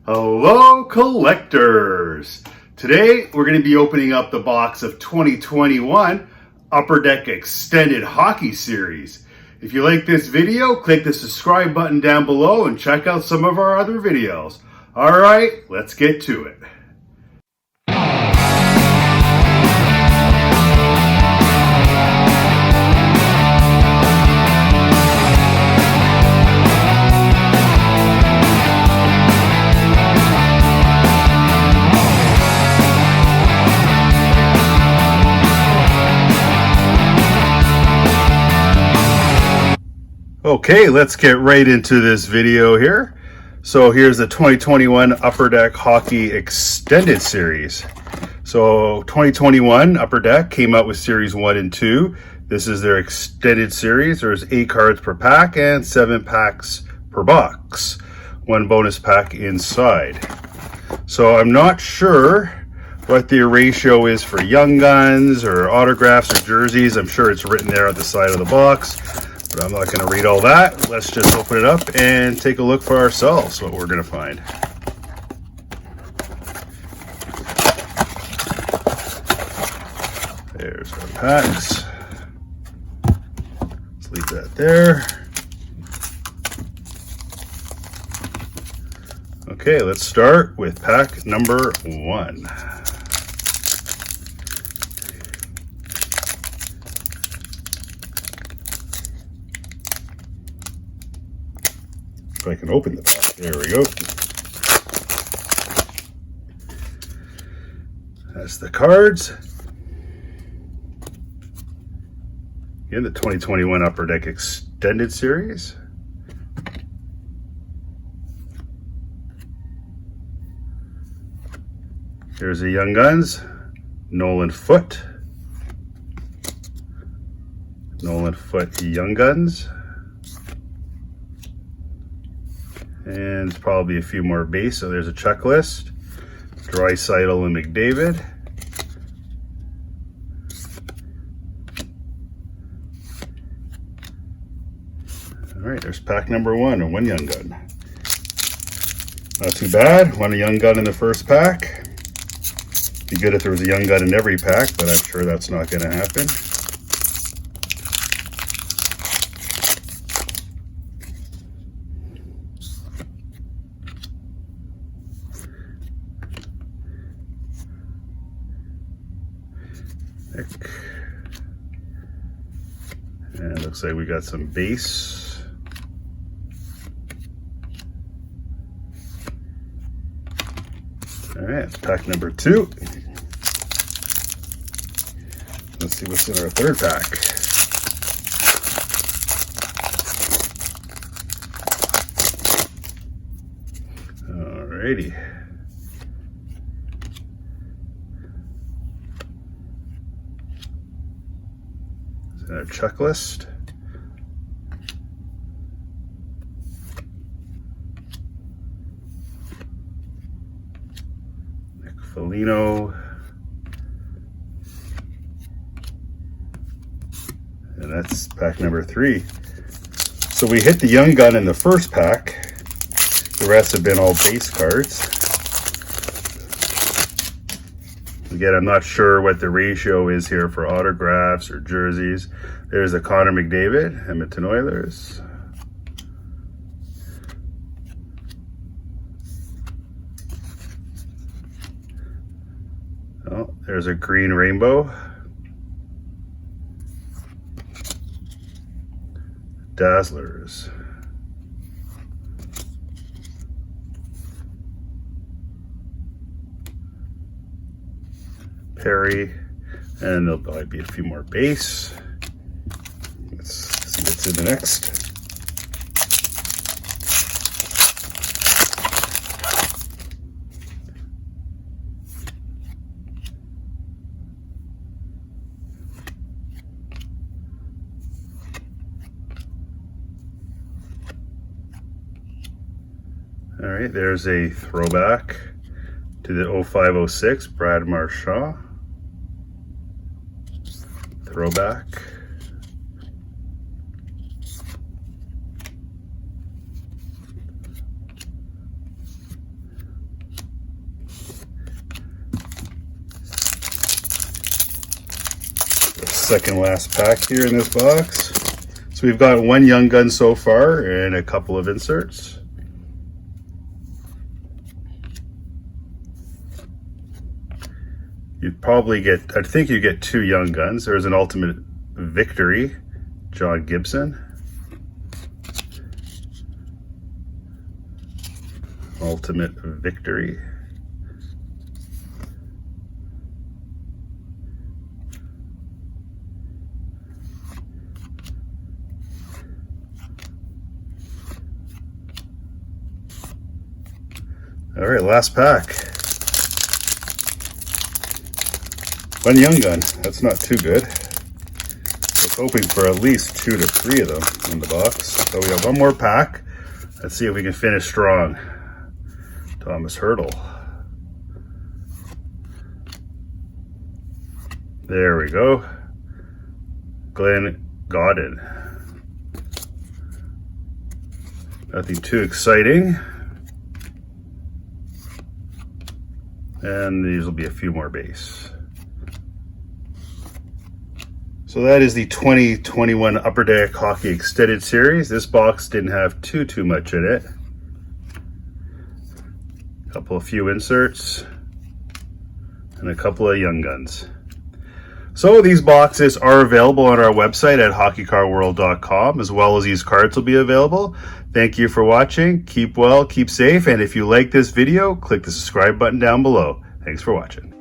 Hello, collectors! Today we're going to be opening up the box of 2021 Upper Deck Extended Hockey Series. If you like this video, click the subscribe button down below and check out some of our other videos. Alright, let's get to it. Okay, let's get right into this video here. So here's the 2021 Upper Deck Hockey Extended Series. So 2021 Upper Deck came out with Series 1 and 2. This is their extended series. There's 8 cards per pack and 7 packs per box. 1 bonus pack inside. So I'm not sure what the ratio is for Young Guns or autographs or jerseys. I'm sure it's written there at the side of the box. But I'm not going to read all that. Let's just open it up and take a look for ourselves what we're going to find. There's our packs. Let's leave that there. Okay, let's start with pack number 1. I can open the pack. There we go. That's the cards. Again, the 2021 Upper Deck Extended Series. Here's the Young Guns. Nolan Foote. Nolan Foote Young Guns. And it's probably a few more base, so there's a checklist. Draisaitl and McDavid. All right, there's pack number 1 and 1 Young Gun. Not too bad. 1 Young Gun in the first pack. Be good if there was a Young Gun in every pack, but I'm sure that's not going to happen. And it looks like we got some base. All right, pack number 2. Let's see what's in our third pack. All righty. Our checklist. Nick Foligno. And that's pack number 3. So we hit the Young Gun in the first pack. The rest have been all base cards. Again, I'm not sure what the ratio is here for autographs or jerseys. There's a Connor McDavid, Edmonton Oilers. Oh, there's a green rainbow. Dazzlers. Perry, and there'll probably be a few more base. Let's see what's in the next. All right, there's a throwback to the 0506 Brad Marchand. Throwback. second last pack here in this box. So we've got one Young Gun so far and a couple of inserts. You'd probably get, I think you get two Young Guns. There's an Ultimate Victory, John Gibson. Ultimate Victory. All right, last pack. One Young Gun, that's not too good. I was hoping for at least 2 to 3 of them in the box. So we have one more pack. Let's see if we can finish strong. Thomas Hertl. There we go. Glenn Gaudin. Nothing too exciting. And these will be a few more base. So that is the 2021 Upper Deck Hockey Extended Series. This box didn't have too much in it. A few inserts and a couple of Young Guns. So these boxes are available on our website at hockeycardworld.com, as well as these cards will be available. Thank you for watching. Keep well, keep safe, and if you like this video, click the subscribe button down below. Thanks for watching.